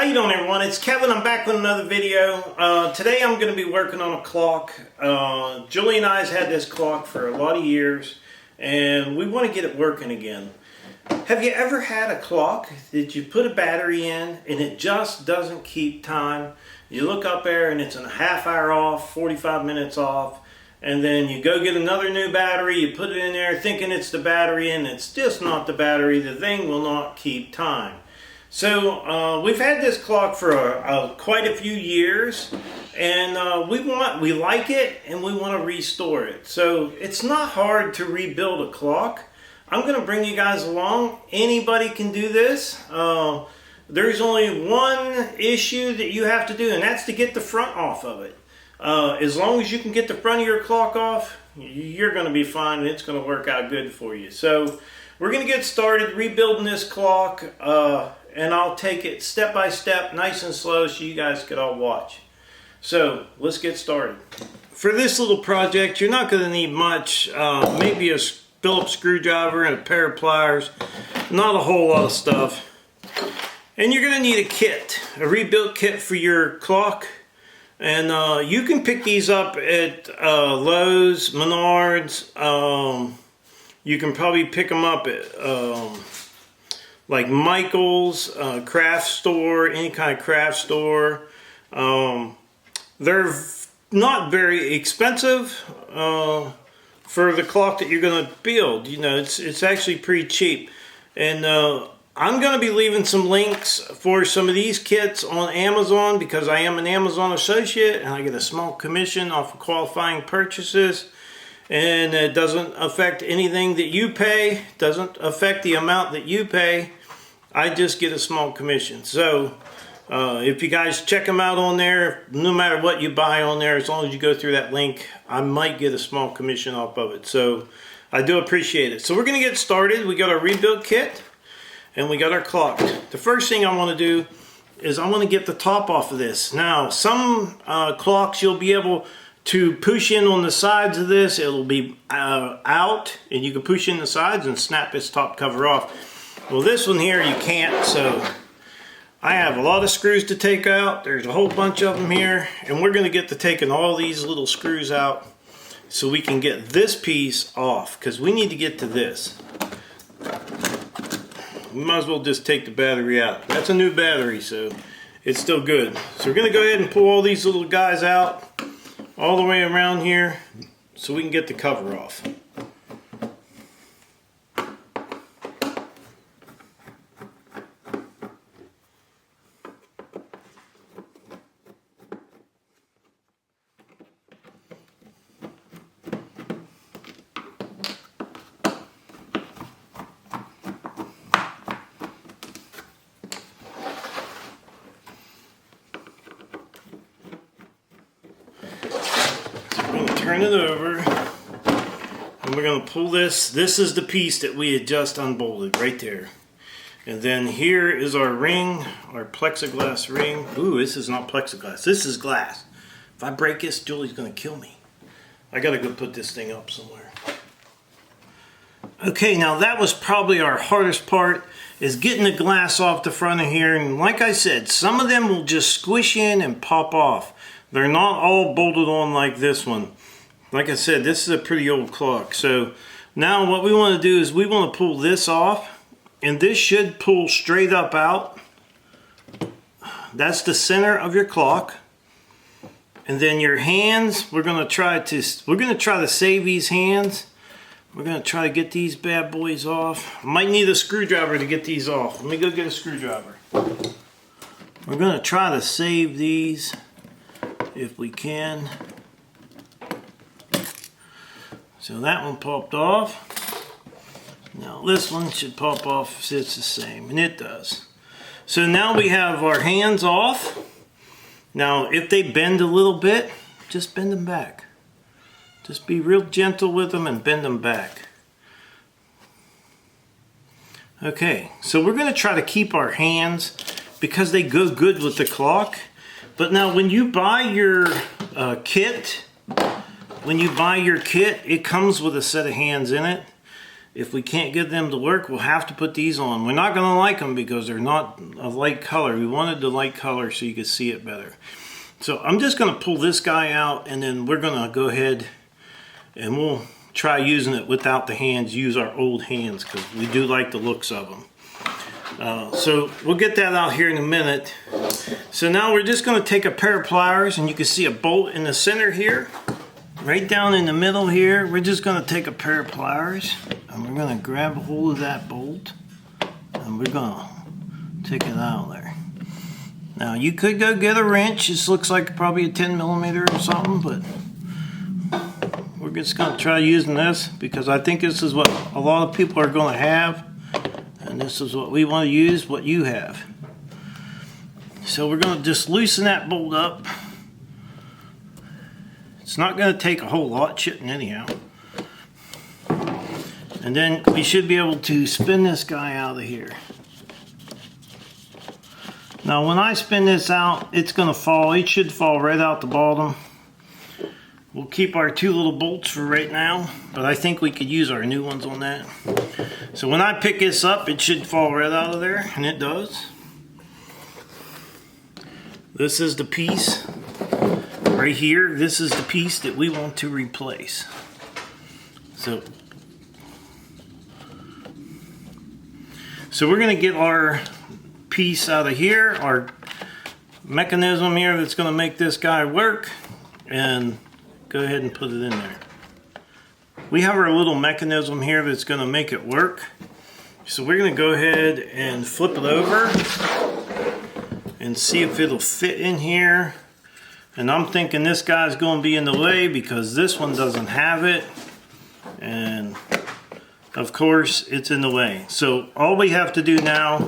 you doing, everyone? It's Kevin. I'm back with another video. Today I'm going to be working on a clock. Julie and I has had this clock for a lot of years, and we want to get it working again. Have you ever had a clock that you put a battery in and it just doesn't keep time? You look up there and it's a half hour off, 45 minutes off, and then you go get another new battery, you put it in there thinking it's the battery, and it's just not the battery. The thing will not keep time. So we've had this clock for quite a few years, and we like it and we want to restore it. So it's not hard to rebuild a clock. I'm going to bring you guys along. Anybody can do this. There's only one issue that you have to do, and that's to get the front off of it. As long as you can get the front of your clock off, you're going to be fine, and it's going to work out good for you. So we're going to get started rebuilding this clock. And I'll take it step by step, nice and slow, so you guys could all watch. So let's get started. For this little project, you're not going to need much. Maybe a Phillips screwdriver and a pair of pliers. Not a whole lot of stuff. And you're going to need a kit, a rebuilt kit for your clock. And you can pick these up at Lowe's, Menards. You can probably pick them up at like Michael's, craft store, any kind of craft store. They're not very expensive for the clock that you're going to build. You know, it's actually pretty cheap. And I'm going to be leaving some links for some of these kits on Amazon, because I am an Amazon associate and I get a small commission off of qualifying purchases. And it doesn't affect anything that you pay, doesn't affect the amount that you pay. I just get a small commission. So if you guys check them out on there, no matter what you buy on there, as long as you go through that link, I might get a small commission off of it. So I do appreciate it. So we're going to get started. We got our rebuild kit and we got our clock. The first thing I want to do is I want to get the top off of this. Now, some clocks you'll be able to push in on the sides of this. It'll be out, and you can push in the sides and snap this top cover off. Well, this one here you can't, so I have a lot of screws to take out. There's a whole bunch of them here, and we're going to get to taking all these little screws out so we can get this piece off, because we need to get to this. We might as well just take the battery out. That's a new battery, so it's still good. So we're going to go ahead and pull all these little guys out all the way around here so we can get the cover off. Turn it over, and we're going to pull this. This is the piece that we had just unbolted right there. And then here is our ring, our plexiglass ring. Ooh, this is not plexiglass. This is glass. If I break this, Julie's going to kill me. I got to go put this thing up somewhere. Okay, now that was probably our hardest part, is getting the glass off the front of here. And like I said, some of them will just squish in and pop off. They're not all bolted on like this one. Like I said, this is a pretty old clock. So now what we want to do is we want to pull this off, and this should pull straight up out. That's the center of your clock. And then your hands, we're going to try to save these hands. We're going to try to get these bad boys off. Might need a screwdriver to get these off. Let me go get a screwdriver. We're going to try to save these if we can. So that one popped off. Now this one should pop off if it's the same, and it does. So now we have our hands off. Now if they bend a little bit, just bend them back. Just be real gentle with them and bend them back. Okay, so we're going to try to keep our hands because they go good with the clock. But now when you buy your kit, it comes with a set of hands in it. if we can't get them to work, we'll have to put these on. We're not going to like them because they're not a light color. We wanted the light color so you could see it better. So I'm just going to pull this guy out, and then we're going to go ahead and we'll try using it without the hands, use our old hands, because we do like the looks of them. So we'll get that out here in a minute. So now we're just going to take a pair of pliers, and you can see a bolt in the center here. Right down in the middle here, we're just going to take a pair of pliers, and we're going to grab a hold of that bolt, and we're going to take it out there. Now you could go get a wrench. This looks like probably a 10mm or something, but we're just going to try using this because I think this is what a lot of people are going to have, and this is what we want to use, what you have. So we're going to just loosen that bolt up. It's not going to take a whole lot, shouldn't anyhow. And then we should be able to spin this guy out of here. Now when I spin this out, it's going to fall. It should fall right out the bottom. We'll keep our two little bolts for right now, but I think we could use our new ones on that. So when I pick this up, it should fall right out of there, and it does. This is the piece right here. This is the piece that we want to replace. So we're going to get our piece out of here, our mechanism here that's going to make this guy work, and go ahead and put it in there. We have our little mechanism here that's going to make it work. So we're going to go ahead and flip it over and see if it'll fit in here. And I'm thinking this guy's going to be in the way because this one doesn't have it, and of course it's in the way. So all we have to do now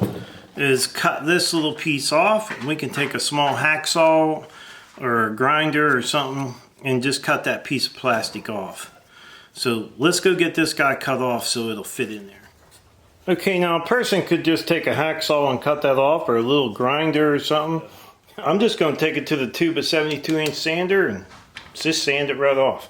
is cut this little piece off, and we can take a small hacksaw or a grinder or something and just cut that piece of plastic off. So let's go get this guy cut off so it'll fit in there. Okay, now a person could just take a hacksaw and cut that off, or a little grinder or something. I'm just going to take it to the 2x72" sander and just sand it right off.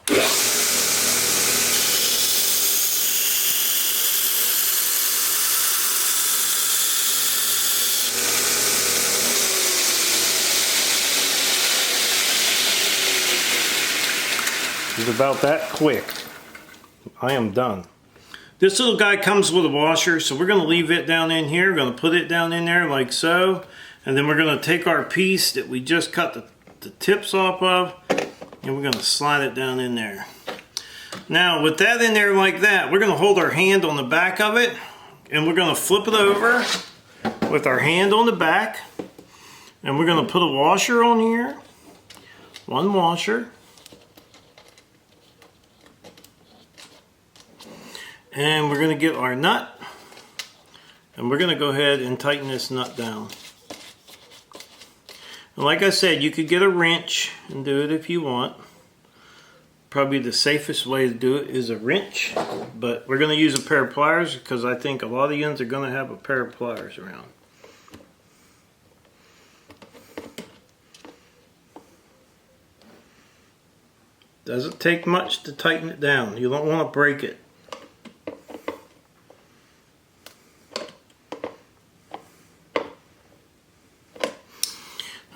It's about that quick. I am done. This little guy comes with a washer, so we're going to leave it down in here. We're going to put it down in there like so. And then we're going to take our piece that we just cut the tips off of, and we're going to slide it down in there. Now with that in there like that, we're going to hold our hand on the back of it, and we're going to flip it over with our hand on the back, and we're going to put a washer on here. One washer. And we're going to get our nut, and we're going to go ahead and tighten this nut down. And like I said, you could get a wrench and do it if you want. Probably the safest way to do it is a wrench, but we're going to use a pair of pliers because I think a lot of you are going to have a pair of pliers around. Doesn't take much to tighten it down. You don't want to break it.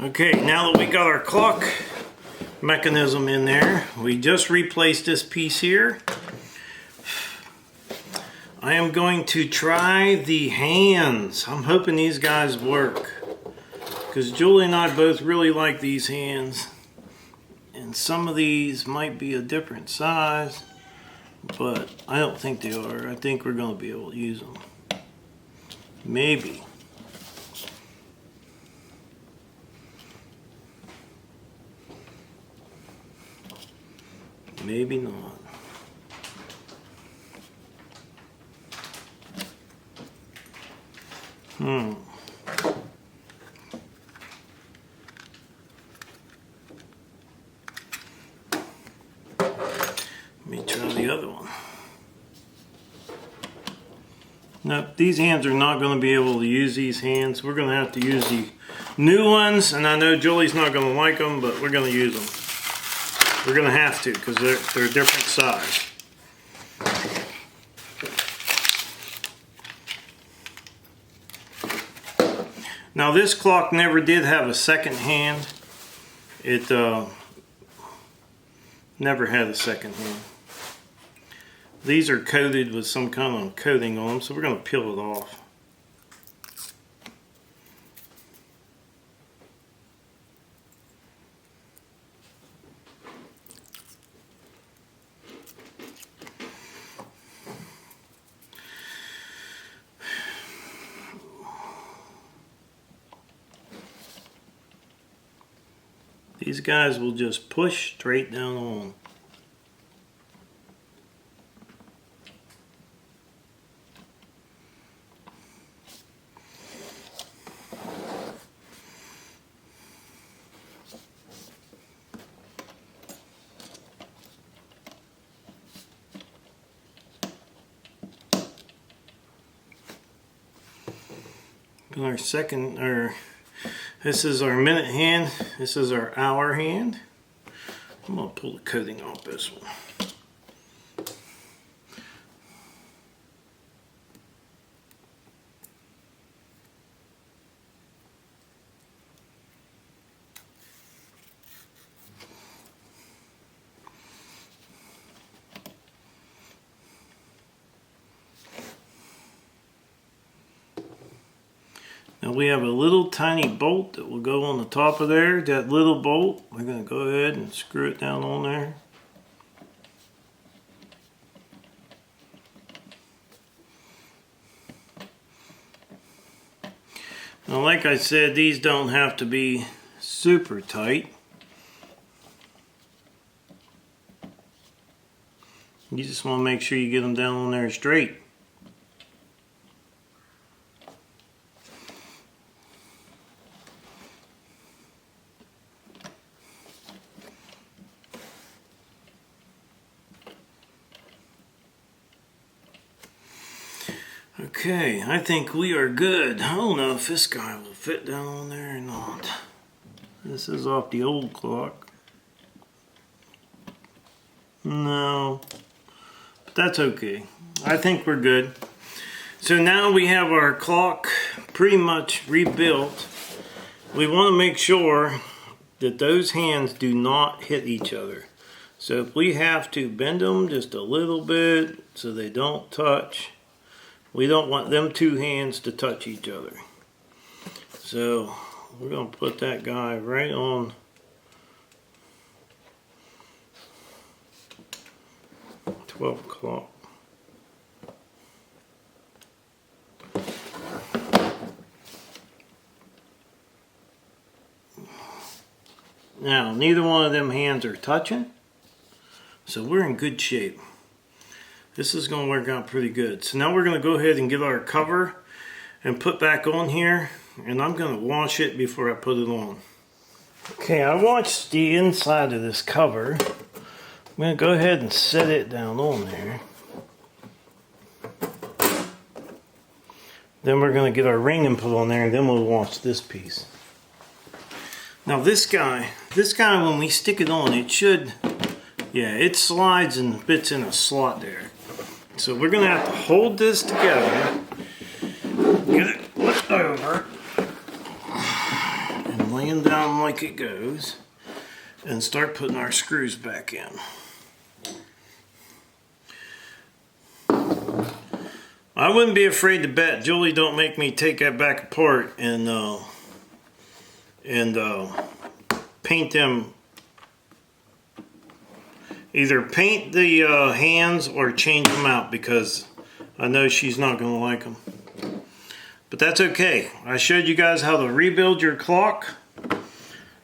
Okay, now that we got our clock mechanism in there, we just replaced this piece here. I am going to try the hands. I'm hoping these guys work, because Julie and I both really like these hands. And some of these might be a different size, but I don't think they are. I think we're going to be able to use them. Maybe. Maybe not. Let me try the other one. Now, these hands are not going to be able to use these hands. We're going to have to use the new ones, and I know Julie's not going to like them, but we're going to use them. We're going to have to, because they're a different size. Now this clock never did have a second hand. It never had a second hand. These are coated with some kind of coating on them, so we're going to peel it off. These guys will just push straight down on. Our second, this is our minute hand, this is our hour hand. I'm going to pull the coating off this one. Now we have a little tiny bolt that will go on the top of there. That little bolt, we're going to go ahead and screw it down on there. Now like I said, these don't have to be super tight. You just want to make sure you get them down on there straight. Okay, I think we are good. I don't know if this guy will fit down on there or not. This is off the old clock. No, but that's okay. I think we're good. So now we have our clock pretty much rebuilt. We want to make sure that those hands do not hit each other. So if we have to bend them just a little bit so they don't touch, we don't want them two hands to touch each other. So we're going to put that guy right on 12 o'clock. Now, neither one of them hands are touching, so we're in good shape. This is going to work out pretty good. So now we're going to go ahead and get our cover and put back on here, and I'm going to wash it before I put it on. Okay, I washed the inside of this cover. I'm going to go ahead and set it down on there. Then we're going to get our ring and put on there, and then we'll wash this piece. Now this guy when we stick it on, it should, yeah, it slides and fits in a slot there. So we're going to have to hold this together, get it flipped over, and laying down like it goes, and start putting our screws back in. I wouldn't be afraid to bet Julie don't make me take that back apart and paint them. Either paint the hands or change them out, because I know she's not going to like them. But that's okay. I showed you guys how to rebuild your clock.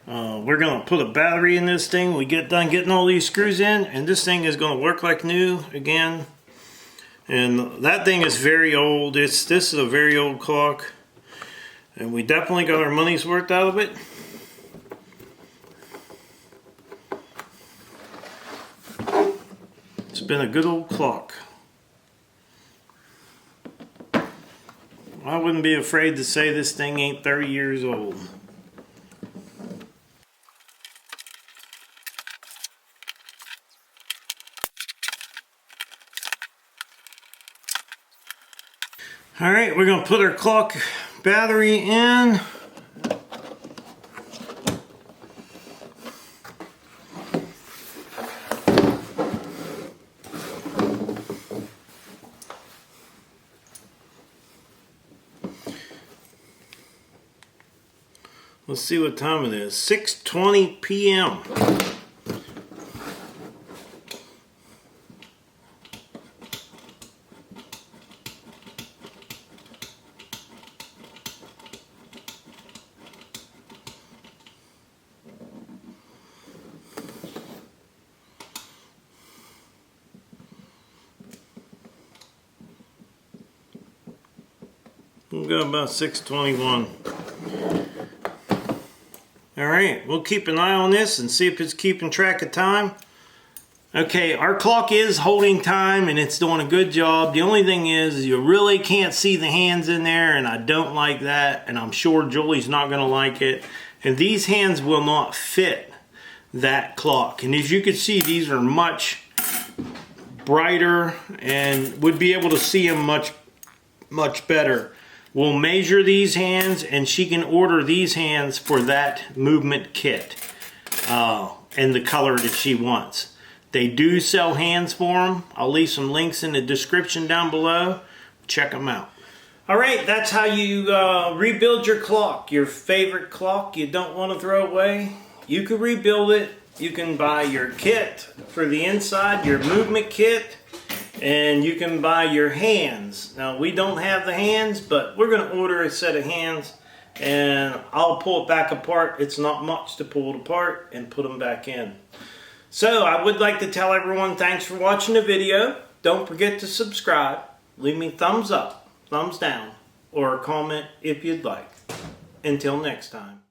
We're going to put a battery in this thing. We get done getting all these screws in, and this thing is going to work like new again. And that thing is very old. This is a very old clock, and we definitely got our money's worth out of it. It's been a good old clock. I wouldn't be afraid to say this thing ain't 30 years old. Alright, we're going to put our clock battery in. Let's see what time it is. 6:20 p.m. We'll go about 6:21. Alright, we'll keep an eye on this and see if it's keeping track of time. Okay, our clock is holding time and it's doing a good job. The only thing is you really can't see the hands in there, and I don't like that, and I'm sure Julie's not going to like it. And these hands will not fit that clock. And as you can see, these are much brighter and would be able to see them much better. We'll measure these hands and she can order these hands for that movement kit and the color that she wants. They do sell hands for them. I'll leave some links in the description down below. Check them out. Alright, that's how you rebuild your clock. Your favorite clock you don't want to throw away. You can rebuild it. You can buy your kit for the inside, your movement kit. And you can buy your hands. Now, we don't have the hands, but we're going to order a set of hands and I'll pull it back apart. It's not much to pull it apart and put them back in. So I would like to tell everyone thanks for watching the video. Don't forget to subscribe. Leave me thumbs up, thumbs down, or a comment if you'd like. Until next time.